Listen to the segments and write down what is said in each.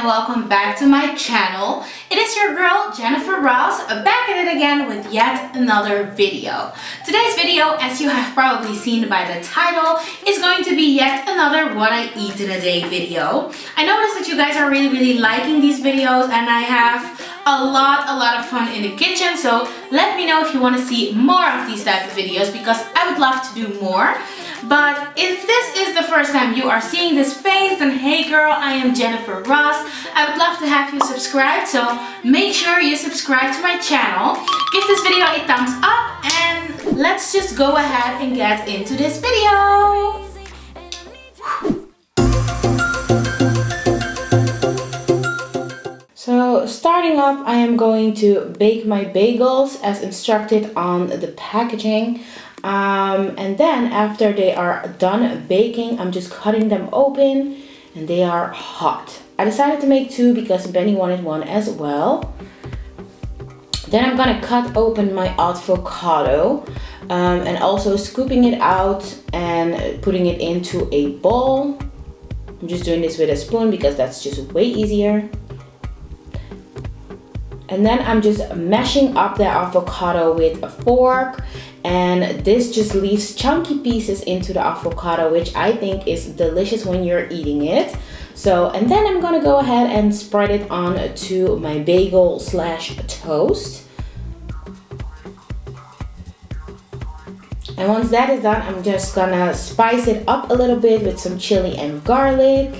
welcome back to my channel. It is your girl Jennyfer Ross back at it again with yet another video. Today's video, as you have probably seen by the title, is going to be yet another what I eat in a day video. I noticed that you guys are really liking these videos and I have a lot of fun in the kitchen, so let me know if you want to see more of these type of videos because I would love to do more. But if this is the first time you are seeing this face, then hey girl, I am Jennyfer Ross. I would love to have you subscribe, so make sure you subscribe to my channel. Give this video a thumbs up and let's just go ahead and get into this video. So starting off, I am going to bake my bagels as instructed on the packaging. And then after they are done baking, I'm just cutting them open and they are hot. I decided to make two because Benny wanted one as well. Then I'm gonna cut open my avocado and also scooping it out and putting it into a bowl. I'm just doing this with a spoon because that's just way easier. And then I'm just mashing up the avocado with a fork, and this just leaves chunky pieces into the avocado, which I think is delicious when you're eating it. So, and then I'm gonna go ahead and spread it on to my bagel slash toast. And once that is done, I'm just gonna spice it up a little bit with some chili and garlic.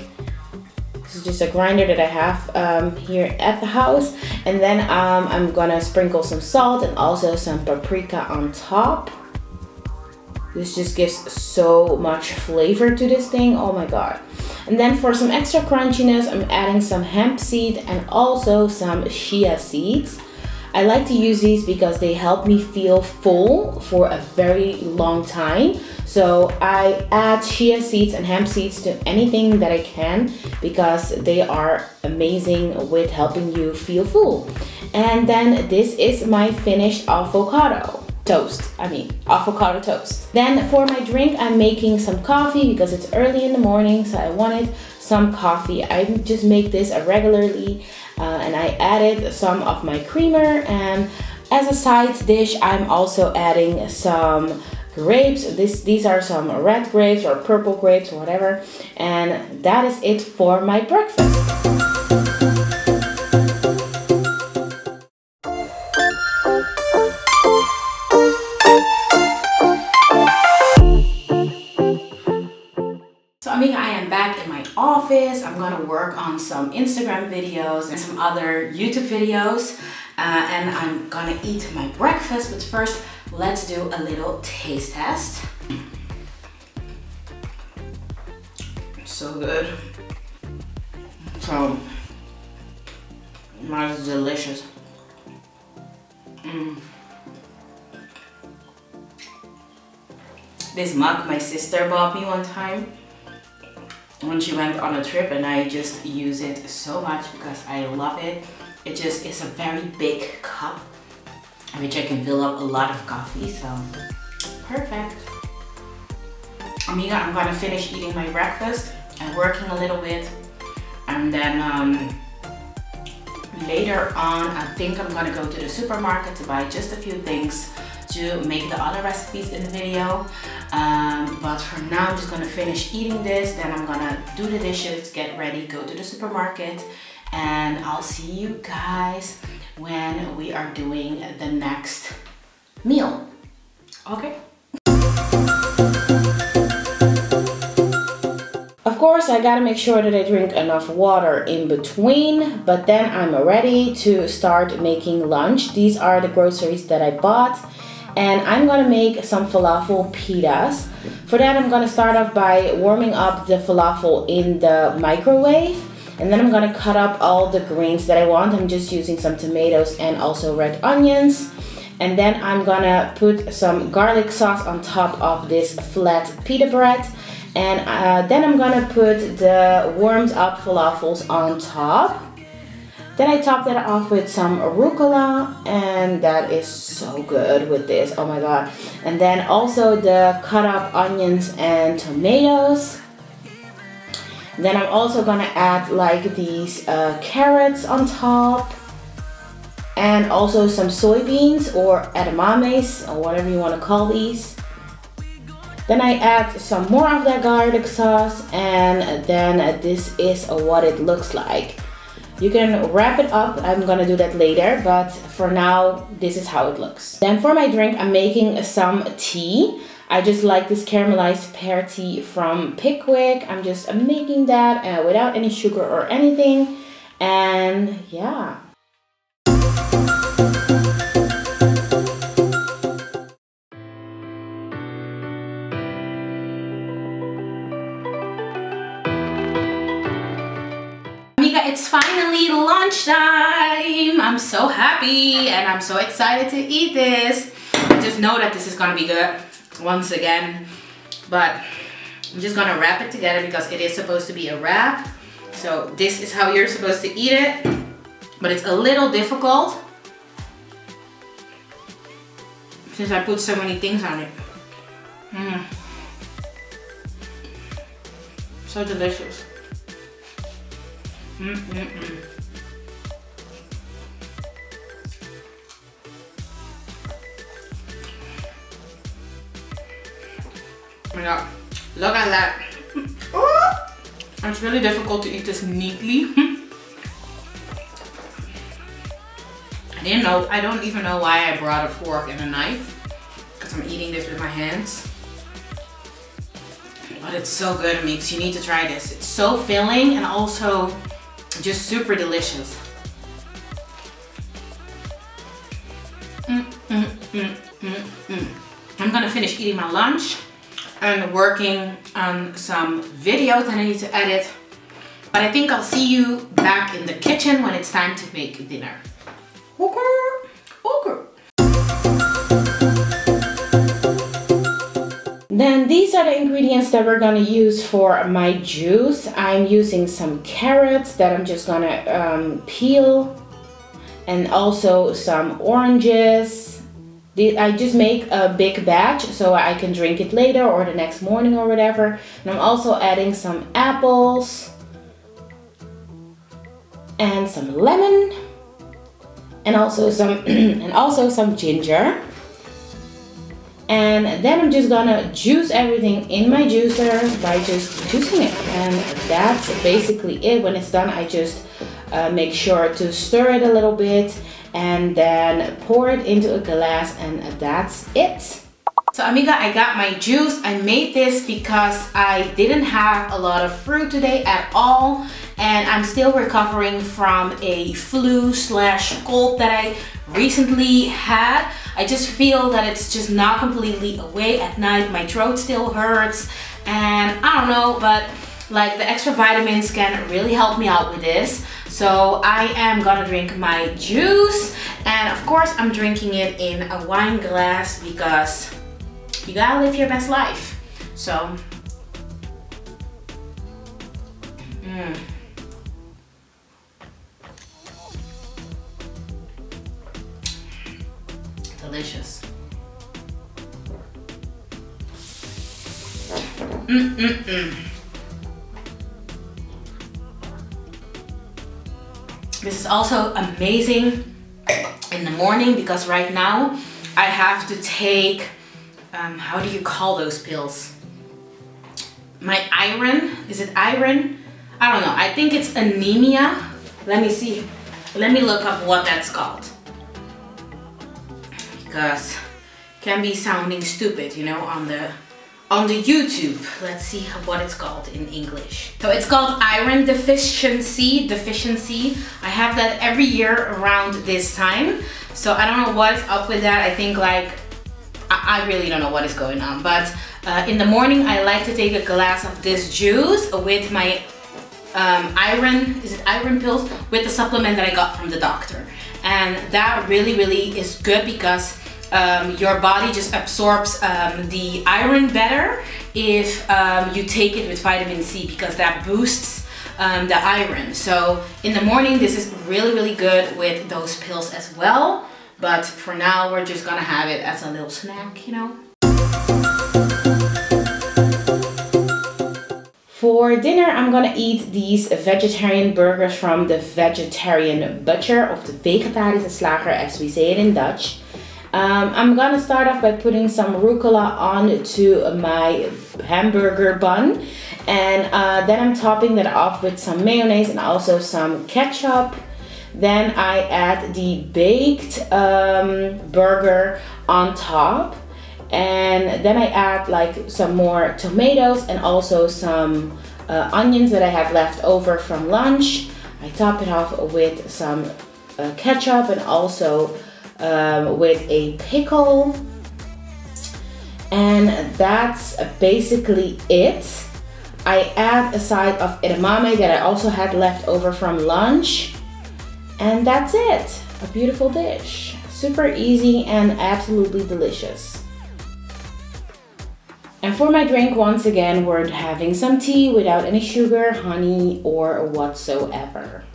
This is just a grinder that I have here at the house. And then I'm gonna sprinkle some salt and also some paprika on top. This just gives so much flavor to this thing, oh my god. And then for some extra crunchiness, I'm adding some hemp seed and also some chia seeds. I like to use these because they help me feel full for a very long time. So I add chia seeds and hemp seeds to anything that I can because they are amazing with helping you feel full. And then this is my finished avocado toast. Avocado toast. Then for my drink, I'm making some coffee because it's early in the morning, so I wanted some coffee. I just make this regularly and I added some of my creamer, and as a side dish, I'm also adding some grapes. These are some red grapes or purple grapes or whatever, and that is it for my breakfast. So amiga, I am back in my office. I'm gonna work on some Instagram videos and some other YouTube videos, and I'm gonna eat my breakfast, but first let's do a little taste test. So good. So, that is delicious. This mug my sister bought me one time when she went on a trip, and I just use it so much because I love it. It just is a very big cup, which I can fill up a lot of coffee, so perfect. Amiga, I'm gonna finish eating my breakfast and working a little bit, and then later on I think I'm gonna go to the supermarket to buy just a few things to make the other recipes in the video. But for now, I'm just gonna finish eating this, then I'm gonna do the dishes, get ready, go to the supermarket, and I'll see you guys when we are doing the next meal. Okay. Of course, I gotta make sure that I drink enough water in between, but then I'm ready to start making lunch. These are the groceries that I bought, and I'm gonna make some falafel pitas. For that, I'm gonna start off by warming up the falafel in the microwave, and then I'm gonna cut up all the greens that I want. I'm just using some tomatoes and also red onions. And then I'm gonna put some garlic sauce on top of this flat pita bread. And then I'm gonna put the warmed up falafels on top. Then I top that off with some arugula, and that is so good with this, oh my god. And then also the cut up onions and tomatoes. Then I'm also gonna add like these carrots on top, and also some soybeans or edamames or whatever you want to call these. Then I add some more of that garlic sauce, and then this is what it looks like. You can wrap it up, I'm gonna do that later, but for now this is how it looks. Then for my drink I'm making some tea. I just like this caramelized pear tea from Pickwick. I'm just making that without any sugar or anything, and yeah. It's finally lunchtime. I'm so happy and I'm so excited to eat this. I just know that this is gonna be good once again, but I'm just gonna wrap it together because it is supposed to be a wrap. So this is how you're supposed to eat it, but it's a little difficult since I put so many things on it. So delicious. Oh my god, look at that. It's really difficult to eat this neatly. I don't even know why I brought a fork and a knife, because I'm eating this with my hands. But it's so good, Mix. You need to try this. It's so filling and also just super delicious. I'm gonna finish eating my lunch and working on some videos that I need to edit. But I think I'll see you back in the kitchen when it's time to make dinner. Okay. Okay. Then these are the ingredients that we're gonna use for my juice. I'm using some carrots that I'm just gonna peel, and also some oranges. I just make a big batch so I can drink it later or the next morning or whatever. And I'm also adding some apples and some lemon and also some ginger. And then I'm just gonna juice everything in my juicer by just juicing it. And that's basically it. When it's done, I just make sure to stir it a little bit and then pour it into a glass, and that's it. So amiga, I got my juice. I made this because I didn't have a lot of fruit today at all. And I'm still recovering from a flu/cold that I recently had. I just feel that it's just not completely away at night. My throat still hurts and I don't know, but like the extra vitamins can really help me out with this. So I am gonna drink my juice, and of course I'm drinking it in a wine glass because you gotta live your best life. So delicious. This is also amazing in the morning because right now I have to take, how do you call those pills? My iron, is it iron? I don't know, I think it's anemia. Let me see, let me look up what that's called. Because it can be sounding stupid, you know, on the YouTube. Let's see what it's called in English. So it's called iron deficiency. I have that every year around this time. So I don't know what is up with that. I think like, I really don't know what is going on. But in the morning, I like to take a glass of this juice with my iron, is it iron pills? With the supplement that I got from the doctor. And that really is good because your body just absorbs the iron better if you take it with vitamin C, because that boosts the iron. So in the morning this is really good with those pills as well, but for now we're just gonna have it as a little snack, you know. For dinner, I'm gonna eat these vegetarian burgers from the vegetarian butcher, of the vegetarische slager as we say it in Dutch. I'm gonna start off by putting some rucola onto my hamburger bun, and then I'm topping that off with some mayonnaise and also some ketchup. Then I add the baked burger on top, and then I add like some more tomatoes and also some onions that I had left over from lunch. I top it off with some ketchup and also with a pickle, and that's basically it. I add a side of edamame that I also had left over from lunch, and that's it. A beautiful dish. Super easy and absolutely delicious. And for my drink, once again, we're having some tea without any sugar, honey, or whatsoever.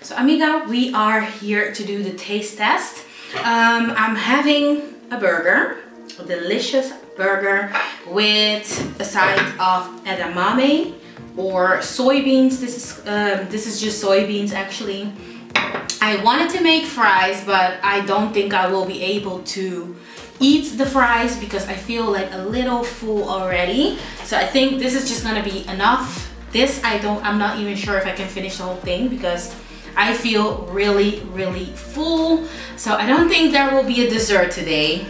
So amiga, we are here to do the taste test. I'm having a burger, a delicious burger with a side of edamame or soybeans. This is just soybeans actually. I wanted to make fries, but I don't think I will be able to eat the fries because I feel like a little full already. So I think this is just gonna be enough. I'm not even sure if I can finish the whole thing because I feel really full. So I don't think there will be a dessert today.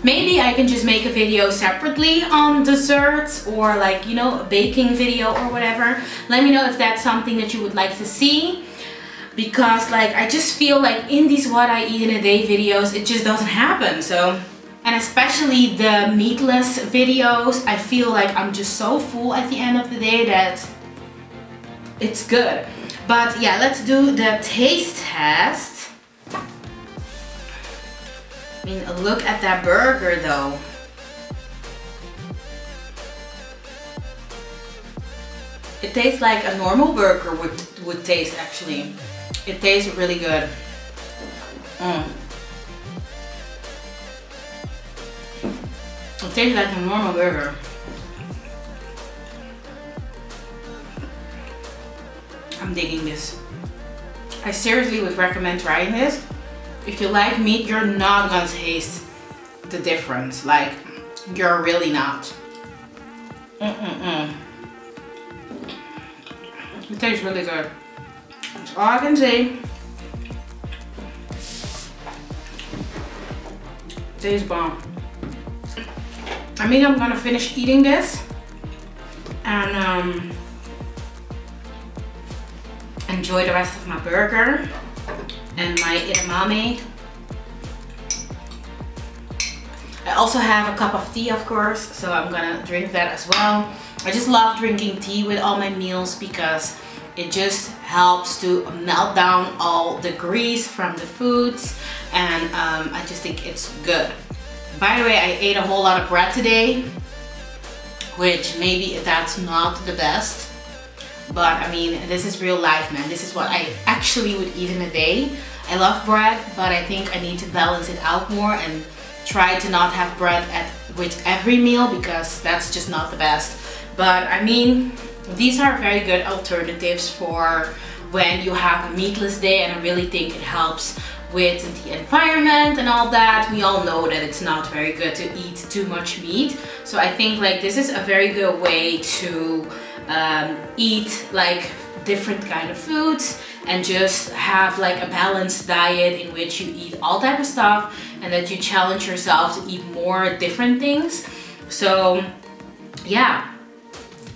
Maybe I can just make a video separately on desserts, or like, you know, a baking video or whatever. Let me know if that's something that you would like to see, because like I just feel like in these what I eat in a day videos, it just doesn't happen. So, and especially the meatless videos, I feel like I'm just so full at the end of the day that it's good. But yeah, let's do the taste test. I mean, look at that burger though. It tastes like a normal burger would taste actually. It tastes really good. It tastes like a normal burger. I'm digging this. I seriously would recommend trying this. If you like meat, you're not gonna taste the difference. Like, you're really not. It tastes really good. That's all I can say. It tastes bomb. I mean, I'm gonna finish eating this and enjoy the rest of my burger and my edamame. I also have a cup of tea, of course, so I'm gonna drink that as well. I just love drinking tea with all my meals because it just helps to melt down all the grease from the foods, and I just think it's good. By the way, I ate a whole lot of bread today, which maybe that's not the best. But I mean, this is real life, man. This is what I actually would eat in a day. I love bread, but I think I need to balance it out more and try to not have bread with every meal, because that's just not the best. But I mean, these are very good alternatives for when you have a meatless day, and I really think it helps with the environment and all that. We all know that it's not very good to eat too much meat. So I think like this is a very good way to eat like different kind of foods and just have like a balanced diet in which you eat all type of stuff and that you challenge yourself to eat more different things. So yeah,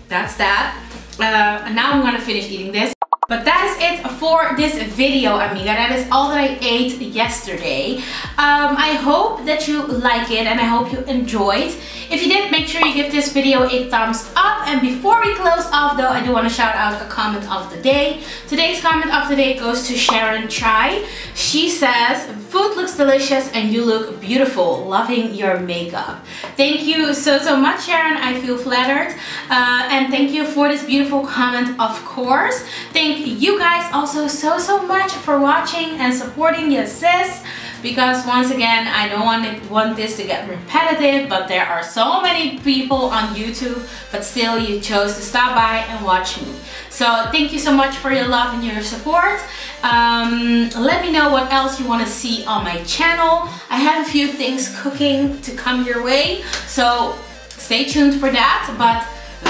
that's that. And now I'm gonna finish eating this. But that is it for this video, amiga. That is all that I ate yesterday. I hope that you like it and I hope you enjoyed. If you did, make sure you give this video a thumbs up. And before we close off though, I do want to shout out a comment of the day. Today's comment of the day goes to Sharon Chai. She says, food looks delicious and you look beautiful. Loving your makeup. Thank you so much, Sharon. I feel flattered. And thank you for this beautiful comment, of course. Thank you guys also so much for watching and supporting your sis. Because once again, I don't want this to get repetitive, but there are so many people on YouTube, but still you chose to stop by and watch me. So thank you so much for your love and your support. Let me know what else you want to see on my channel. I have a few things cooking to come your way, so stay tuned for that. But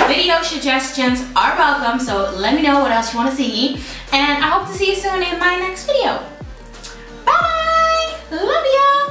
video suggestions are welcome, so let me know what else you want to see. And I hope to see you soon in my next video. Bye! Love ya!